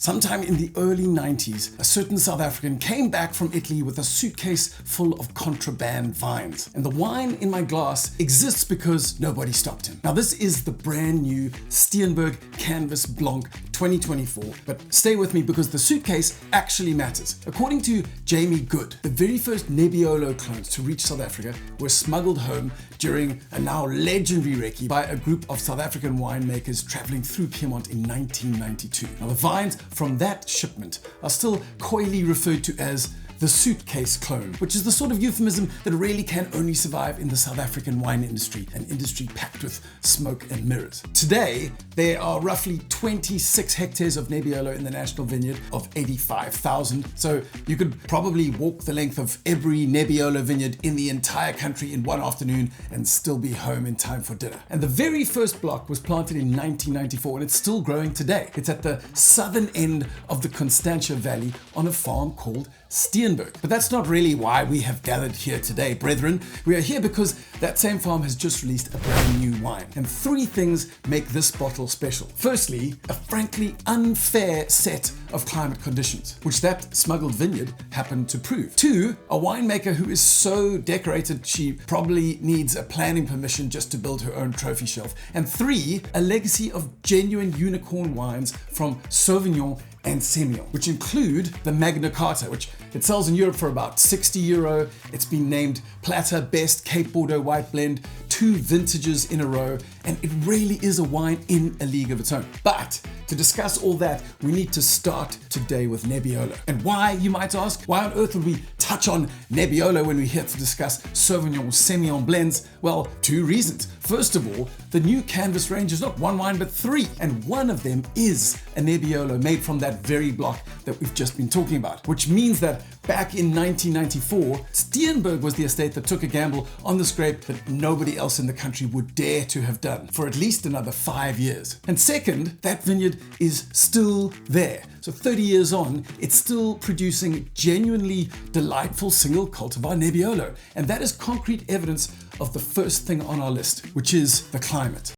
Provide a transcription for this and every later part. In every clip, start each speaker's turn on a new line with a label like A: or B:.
A: Sometime in the early 90s, a certain South African came back from Italy with a suitcase full of contraband vines. And the wine in my glass exists because nobody stopped him. Now this is the brand new Steenberg Canvas Blanc 2024, but stay with me because the suitcase actually matters. According to Jamie Good, the very first Nebbiolo clones to reach South Africa were smuggled home during a now legendary recce by a group of South African winemakers traveling through Piedmont in 1992. Now the vines from that shipment are still coyly referred to as the suitcase clone, which is the sort of euphemism that really can only survive in the South African wine industry, an industry packed with smoke and mirrors. Today, there are roughly 26 hectares of Nebbiolo in the national vineyard of 85,000. So you could probably walk the length of every Nebbiolo vineyard in the entire country in one afternoon and still be home in time for dinner. And the very first block was planted in 1994 and it's still growing today. It's at the southern end of the Constantia Valley on a farm called Steenberg. But that's not really why we have gathered here today, brethren. We are here because that same farm has just released a brand new wine. And three things make this bottle special. Firstly, a frankly unfair set of climate conditions, which that smuggled vineyard happened to prove. Two, a winemaker who is so decorated she probably needs a planning permission just to build her own trophy shelf. And three, a legacy of genuine unicorn wines from Sauvignon and Sémillon, which include the Magna Carta, which it sells in Europe for about €60. It's been named Platter Best Cape Bordeaux White Blend 2 vintages in a row, and it really is a wine in a league of its own. But to discuss all that, we need to start today with Nebbiolo. And why, you might ask? Why on earth would we touch on Nebbiolo when we're here to discuss Sauvignon Sémillon blends? Well, two reasons. First of all, the new Canvas range is not one wine but three, and one of them is a Nebbiolo made from that very block that we've just been talking about, which means that back in 1994, Steenberg was the estate that took a gamble on this grape that nobody else in the country would dare to have done for at least another 5 years. And second, that vineyard is still there. So 30 years on, it's still producing genuinely delightful single cultivar Nebbiolo. And that is concrete evidence of the first thing on our list, which is the climate.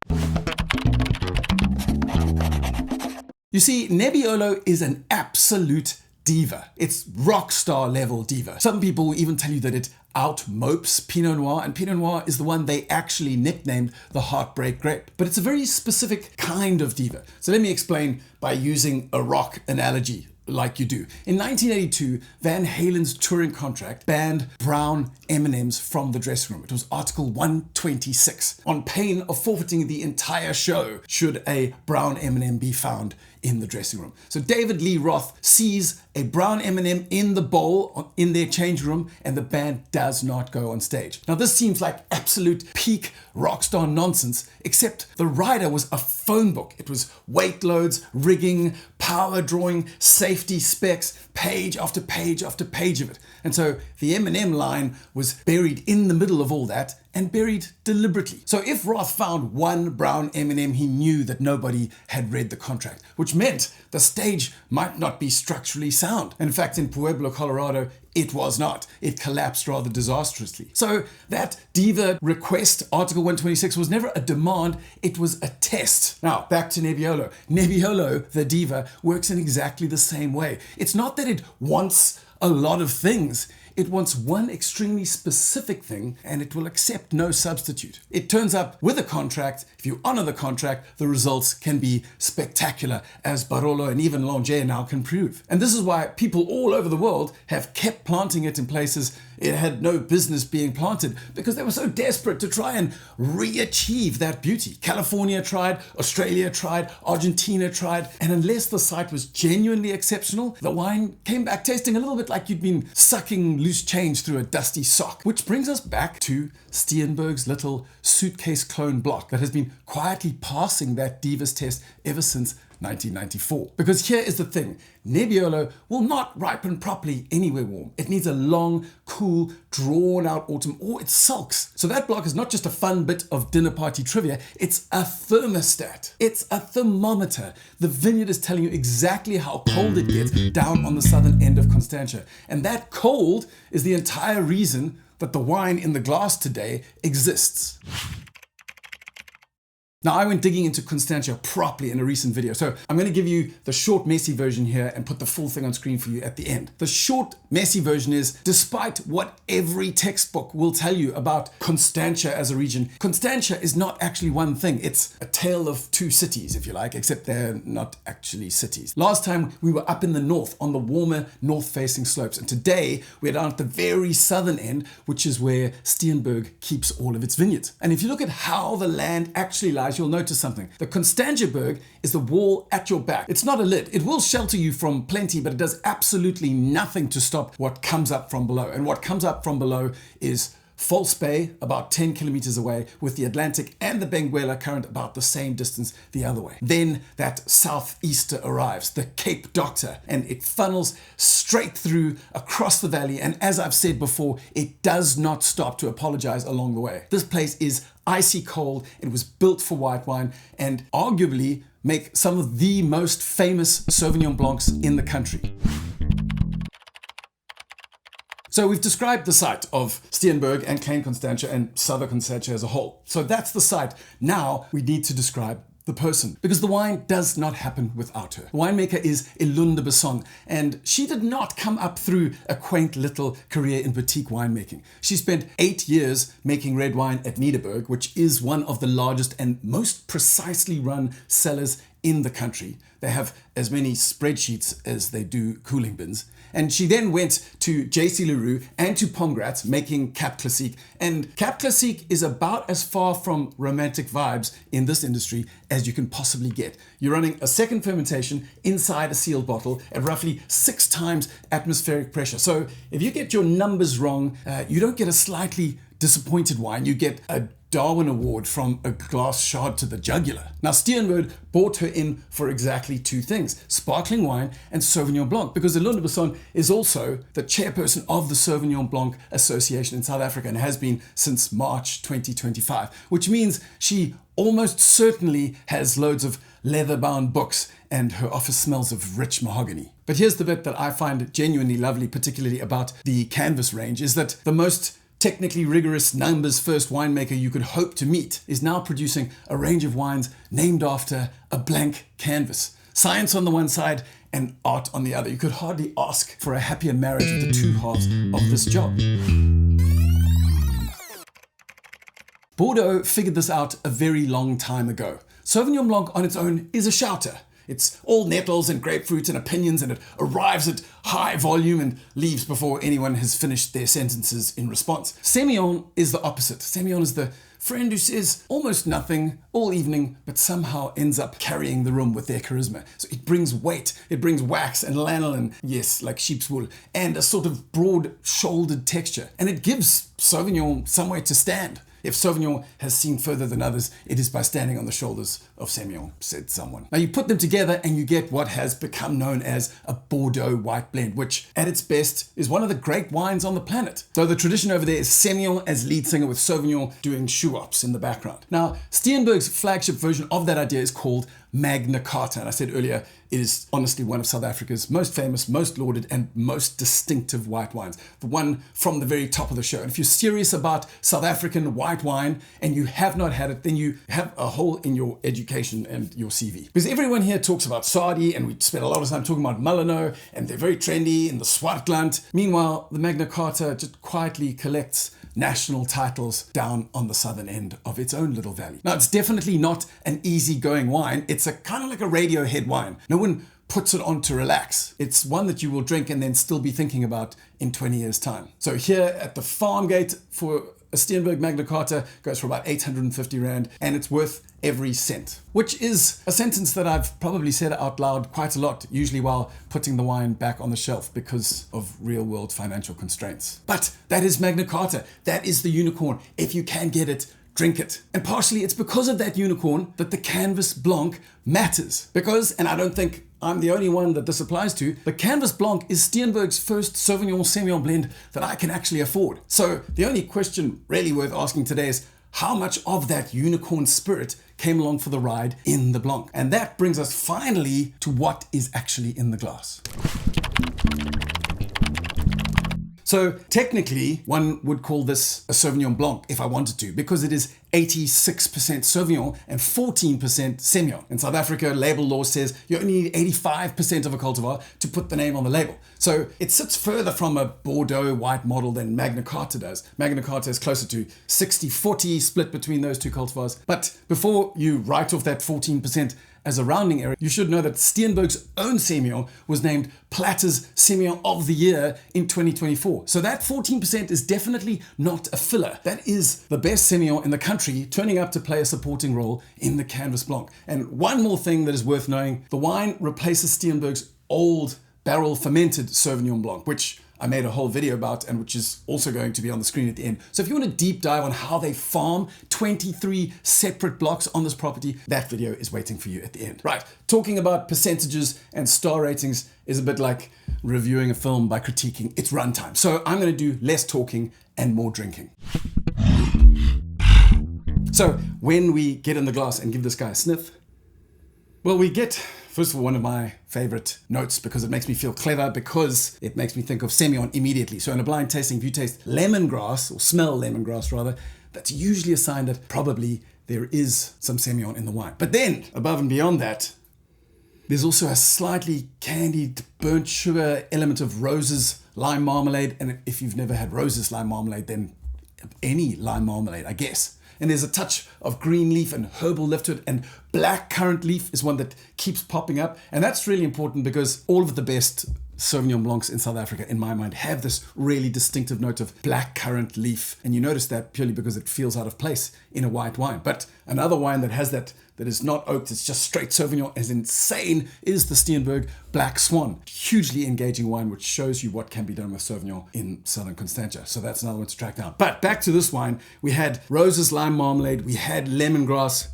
A: You see, Nebbiolo is an absolute diva. It's rock star level diva. Some people will even tell you that it out-mopes Pinot Noir, and Pinot Noir is the one they actually nicknamed the heartbreak grape. But it's a very specific kind of diva. So let me explain by using a rock analogy like you do. In 1982, Van Halen's touring contract banned brown M&Ms from the dressing room. It was Article 126, on pain of forfeiting the entire show should a brown M&M be found in the dressing room. So David Lee Roth sees a brown M&M in the bowl in their change room, and the band does not go on stage. Now this seems like absolute peak rock star nonsense, except the rider was a phone book. It was weight loads, rigging, power drawing, safety specs, page after page after page of it. And so the M&M line was buried in the middle of all that, and buried deliberately. So if Roth found one brown M&M, he knew that nobody had read the contract, which meant the stage might not be structurally sound. In fact, in Pueblo, Colorado, it was not. It collapsed rather disastrously. So that diva request, Article 126, was never a demand, it was a test. Now, back to Nebbiolo. Nebbiolo, the diva, works in exactly the same way. It's not that it wants a lot of things. It wants one extremely specific thing, and it will accept no substitute. It turns up with a contract. If you honor the contract, the results can be spectacular, as Barolo and even Lange now can prove. And this is why people all over the world have kept planting it in places it had no business being planted, because they were so desperate to try and re-achieve that beauty. California tried, Australia tried, Argentina tried, and unless the site was genuinely exceptional, the wine came back tasting a little bit like you'd been sucking loose change through a dusty sock. Which brings us back to Steenberg's little suitcase clone block that has been quietly passing that diva's test ever since 1994. Because here is the thing, Nebbiolo will not ripen properly anywhere warm. It needs a long, cool, drawn out autumn, or it sulks. So that block is not just a fun bit of dinner party trivia, it's a thermostat. It's a thermometer. The vineyard is telling you exactly how cold it gets down on the southern end of Constantia. And that cold is the entire reason that the wine in the glass today exists. Now, I went digging into Constantia properly in a recent video, so I'm going to give you the short, messy version here and put the full thing on screen for you at the end. The short, messy version is, despite what every textbook will tell you about Constantia as a region, Constantia is not actually one thing. It's a tale of two cities, if you like, except they're not actually cities. Last time we were up in the north on the warmer north-facing slopes, and today we're down at the very southern end, which is where Steenberg keeps all of its vineyards. And if you look at how the land actually lies, you'll notice something. The Constantia Berg is the wall at your back. It's not a lid. It will shelter you from plenty, but it does absolutely nothing to stop what comes up from below. And what comes up from below is False Bay, about 10 kilometers away, with the Atlantic and the Benguela Current about the same distance the other way. Then that southeaster arrives, the Cape Doctor, and it funnels straight through across the valley. And as I've said before, it does not stop to apologize along the way. This place is icy cold. It was built for white wine and arguably make some of the most famous Sauvignon Blancs in the country. So we've described the site of Steenberg and Klein Constantia and Southern Constantia as a whole. So that's the site. Now we need to describe the person, because the wine does not happen without her. The winemaker is Elunda Basson, and she did not come up through a quaint little career in boutique winemaking. She spent 8 years making red wine at Nebbiolo, which is one of the largest and most precisely run cellars in the country. They have as many spreadsheets as they do cooling bins. And she then went to J.C. Leroux and to Pongratz making Cap Classique. And Cap Classique is about as far from romantic vibes in this industry as you can possibly get. You're running a second fermentation inside a sealed bottle at roughly 6 times atmospheric pressure. So if you get your numbers wrong, you don't get a slightly disappointed wine. You get a Darwin Award from a glass shard to the jugular. Now, Steenberg brought her in for exactly 2 things, sparkling wine and Sauvignon Blanc, because Elunda Basson is also the chairperson of the Sauvignon Blanc Association in South Africa and has been since March 2025, which means she almost certainly has loads of leather-bound books and her office smells of rich mahogany. But here's the bit that I find genuinely lovely, particularly about the Canvas range, is that the most technically rigorous numbers first winemaker you could hope to meet is now producing a range of wines named after a blank canvas. Science on the one side and art on the other. You could hardly ask for a happier marriage of the two halves of this job. Bordeaux figured this out a very long time ago. Sauvignon Blanc on its own is a shouter. It's all nettles and grapefruit and opinions, and it arrives at high volume and leaves before anyone has finished their sentences in response. Sémillon is the opposite. Sémillon is the friend who says almost nothing all evening, but somehow ends up carrying the room with their charisma. So it brings weight, it brings wax and lanolin, yes, like sheep's wool, and a sort of broad-shouldered texture. And it gives Sauvignon somewhere to stand. If Sauvignon has seen further than others, it is by standing on the shoulders of Sémillon, said someone. Now you put them together and you get what has become known as a Bordeaux white blend, which at its best is one of the great wines on the planet. So the tradition over there is Sémillon as lead singer with Sauvignon doing shoe-ops in the background. Now, Steenberg's flagship version of that idea is called Magna Carta. And I said earlier, it is honestly one of South Africa's most famous, most lauded, and most distinctive white wines. The one from the very top of the show. And if you're serious about South African white wine and you have not had it, then you have a hole in your education and your CV. Because everyone here talks about Sardi, and we spend a lot of time talking about Malano, and they're very trendy in the Swartland. Meanwhile, the Magna Carta just quietly collects national titles down on the southern end of its own little valley. Now, it's definitely not an easygoing wine. It's a kind of like a Radiohead wine. No one puts it on to relax. It's one that you will drink and then still be thinking about in 20 years' time. So here at the farm gate for a Steenberg Magna Carta goes for about 850 Rand, and it's worth every cent, which is a sentence that I've probably said out loud quite a lot, usually while putting the wine back on the shelf because of real world financial constraints. But that is Magna Carta. That is the unicorn. If you can get it, drink it. And partially it's because of that unicorn that the Canvas Blanc matters. Because, and I don't think I'm the only one that this applies to, the Canvas Blanc is Steenberg's first Sauvignon Sémillon blend that I can actually afford. So the only question really worth asking today is, how much of that unicorn spirit came along for the ride in the Blanc? And that brings us finally to what is actually in the glass. So technically, one would call this a Sauvignon Blanc if I wanted to, because it is 86% Sauvignon and 14% Sémillon. In South Africa, label law says you only need 85% of a cultivar to put the name on the label. So it sits further from a Bordeaux white model than Magna Carta does. Magna Carta is closer to 60-40 split between those two cultivars. But before you write off that 14% as a rounding error, you should know that Steenberg's own Sémillon was named Platter's Sémillon of the Year in 2024. So that 14% is definitely not a filler. That is the best Sémillon in the country, turning up to play a supporting role in the Canvas Blanc. And one more thing that is worth knowing, the wine replaces Steenberg's old barrel fermented Sauvignon Blanc, which I made a whole video about and which is also going to be on the screen at the end. So if you want to deep dive on how they farm 23 separate blocks on this property, that video is waiting for you at the end. Right, talking about percentages and star ratings is a bit like reviewing a film by critiquing its runtime. So I'm going to do less talking and more drinking. So when we get in the glass and give this guy a sniff, well, we get, first of all, one of my favorite notes because it makes me feel clever, because it makes me think of Sémillon immediately. So in a blind tasting, if you taste lemongrass, or smell lemongrass rather, that's usually a sign that probably there is some Sémillon in the wine. But then, above and beyond that, there's also a slightly candied burnt sugar element of Rose's lime marmalade. And if you've never had Rose's lime marmalade, then any lime marmalade, I guess. And there's a touch of green leaf and herbal lift to it, and black currant leaf is one that keeps popping up. And that's really important because all of the best Sauvignon Blancs in South Africa, in my mind, have this really distinctive note of black currant leaf. And you notice that purely because it feels out of place in a white wine. But another wine that has that is not oaked, it's just straight Sauvignon, is insane, is the Steenberg Black Swan. Hugely engaging wine, which shows you what can be done with Sauvignon in southern Constantia. So that's another one to track down. But back to this wine, we had Rose's lime marmalade, we had lemongrass,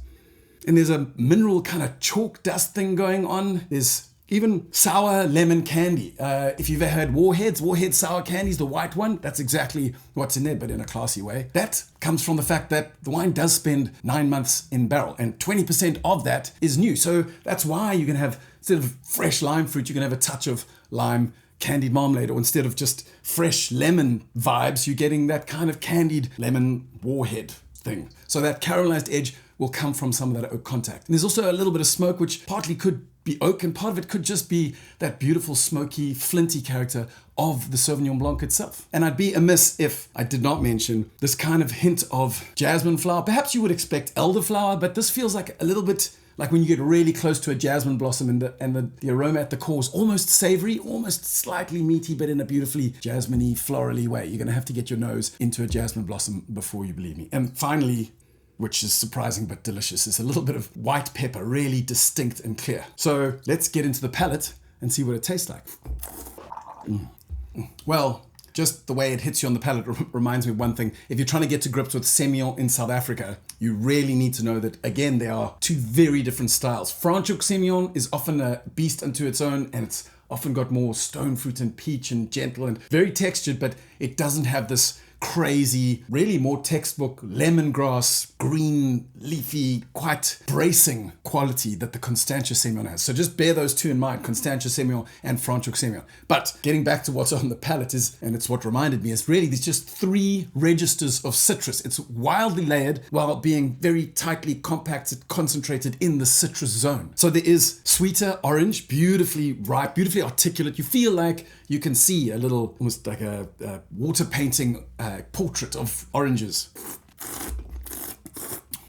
A: and there's a mineral kind of chalk dust thing going on. There's even sour lemon candy. If you've ever had Warhead sour candies, the white one, that's exactly what's in there, but in a classy way. That comes from the fact that the wine does spend 9 months in barrel, and 20% of that is new. So that's why you can have, instead of fresh lime fruit, you can have a touch of lime candied marmalade, or instead of just fresh lemon vibes, you're getting that kind of candied lemon Warhead thing. So that caramelized edge will come from some of that oak contact. And there's also a little bit of smoke, which partly could be oak and part of it could just be that beautiful smoky flinty character of the Sauvignon Blanc itself. And I'd be amiss if I did not mention this kind of hint of jasmine flower. Perhaps you would expect elderflower, but this feels like a little bit like when you get really close to a jasmine blossom, and the aroma at the core is almost savory, almost slightly meaty, but in a beautifully jasmine-y, florally way. You're gonna have to get your nose into a jasmine blossom before you believe me. And finally, which is surprising but delicious, is a little bit of white pepper, really distinct and clear. So let's get into the palate and see what it tastes like. Well, just the way it hits you on the palate reminds me of one thing. If you're trying to get to grips with Sémillon in South Africa, you really need to know that, again, there are two very different styles. Franschhoek Sémillon is often a beast unto its own, and it's often got more stone fruit and peach and gentle and very textured, but it doesn't have this crazy, really more textbook lemongrass, green, leafy, quite bracing quality that the Constantia Sémillon has. So just bear those two in mind, Constantia Sémillon and Franschhoek Sémillon. But getting back to what's on the palate is, and it's what reminded me, is really there's just 3 registers of citrus. It's wildly layered while being very tightly compacted, concentrated in the citrus zone. So there is sweeter orange, beautifully ripe, beautifully articulate. You feel like you can see a little, almost like a water painting portrait of oranges.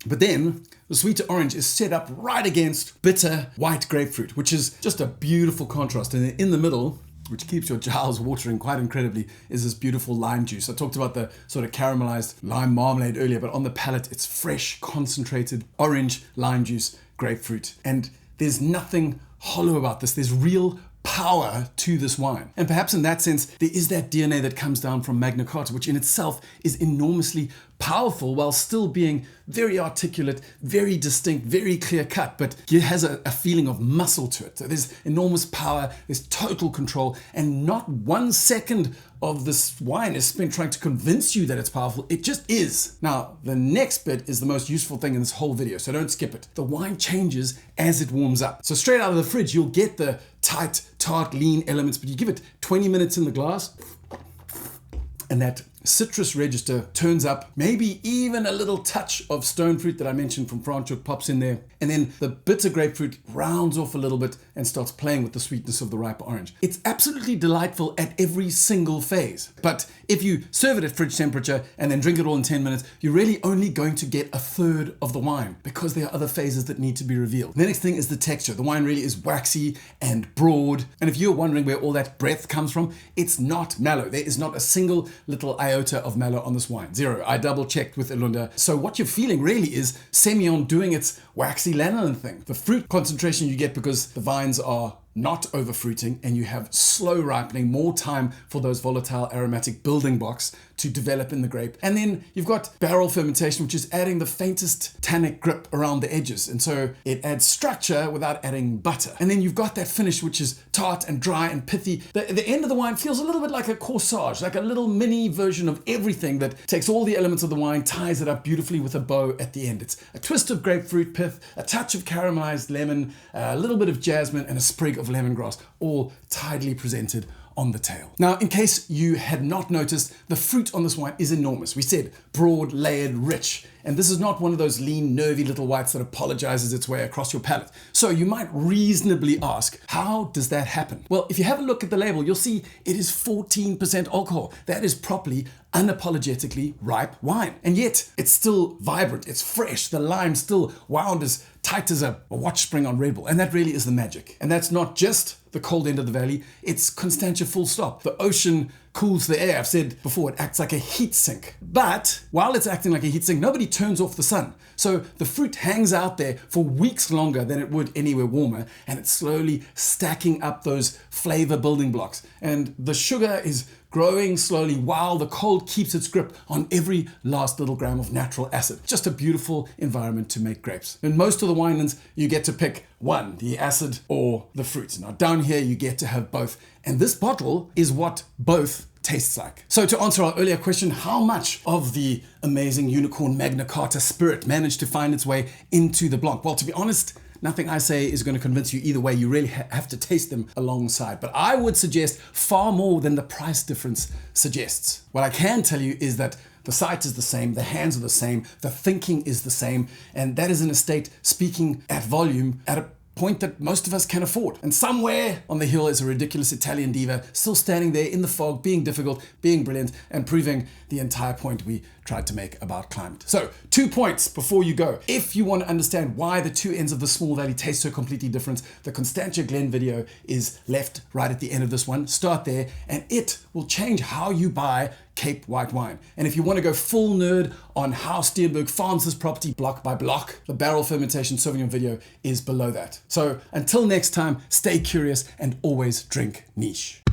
A: But then the sweeter orange is set up right against bitter white grapefruit, which is just a beautiful contrast. And in the middle, which keeps your jowls watering quite incredibly, is this beautiful lime juice. I talked about the sort of caramelized lime marmalade earlier, but on the palate, it's fresh, concentrated orange, lime juice, grapefruit. And there's nothing hollow about this. There's real power to this wine. And perhaps in that sense, there is that DNA that comes down from Magna Carta, which in itself is enormously powerful while still being very articulate, very distinct, very clear cut, but it has a feeling of muscle to it. So there's enormous power, there's total control, and not 1 second of this wine is spent trying to convince you that it's powerful. It just is. Now, the next bit is the most useful thing in this whole video, so don't skip it. The wine changes as it warms up. So straight out of the fridge, you'll get the tight, tart, lean elements, but you give it 20 minutes in the glass, and that citrus register turns up, maybe even a little touch of stone fruit that I mentioned from Franschhoek pops in there, and then the bitter grapefruit rounds off a little bit and starts playing with the sweetness of the ripe orange. It's absolutely delightful at every single phase, but if you serve it at fridge temperature and then drink it all in 10 minutes, you're really only going to get a third of the wine because there are other phases that need to be revealed. The next thing is the texture. The wine really is waxy and broad, and if you're wondering where all that breadth comes from, it's not malo. There is not a single little iota of malo on this wine. Zero. I double checked with Elunda. So what you're feeling really is Sémillon doing its waxy lanolin thing. The fruit concentration you get because the vines are not over fruiting and you have slow ripening, more time for those volatile aromatic building blocks to develop in the grape. And then you've got barrel fermentation, which is adding the faintest tannic grip around the edges. And so it adds structure without adding butter. And then you've got that finish, which is tart and dry and pithy. The end of the wine feels a little bit like a corsage, like a little mini version of everything that takes all the elements of the wine, ties it up beautifully with a bow at the end. It's a twist of grapefruit pith, a touch of caramelized lemon, a little bit of jasmine, and a sprig of lemongrass, all tidily presented on the tail. Now, in case you had not noticed, the fruit on this wine is enormous. We said broad, layered, rich, and this is not one of those lean, nervy little whites that apologizes its way across your palate. So you might reasonably ask, how does that happen? Well, if you have a look at the label, you'll see it is 14% alcohol. That is properly, unapologetically ripe wine. And yet, it's still vibrant, it's fresh, the lime still wound as tight as a watch spring on Red Bull. And that really is the magic. And that's not just the cold end of the valley, it's Constantia full stop. The ocean cools the air. I've said before, it acts like a heat sink. But while it's acting like a heat sink, nobody turns off the sun. So the fruit hangs out there for weeks longer than it would anywhere warmer, and it's slowly stacking up those flavor building blocks. And the sugar is growing slowly while the cold keeps its grip on every last little gram of natural acid. Just a beautiful environment to make grapes. In most of the winelands, you get to pick one, the acid or the fruit. Now down here, you get to have both. And this bottle is what both tastes like. So to answer our earlier question, how much of the amazing unicorn Magna Carta spirit managed to find its way into the Blanc? Well, to be honest, nothing I say is going to convince you either way. You really have to taste them alongside. But I would suggest far more than the price difference suggests. What I can tell you is that the site is the same, the hands are the same, the thinking is the same, and that is an estate speaking at volume at a point that most of us can afford. And somewhere on the hill is a ridiculous Italian diva still standing there in the fog, being difficult, being brilliant, and proving the entire point we tried to make about climate. So 2 points before you go. If you want to understand why the two ends of the small valley taste so completely different, the Constantia Glen video is left right at the end of this one. Start there and it will change how you buy Cape white wine. And if you want to go full nerd on how Steenberg farms this property block by block, the barrel fermentation Sauvignon video is below that. So until next time, stay curious and always drink niche.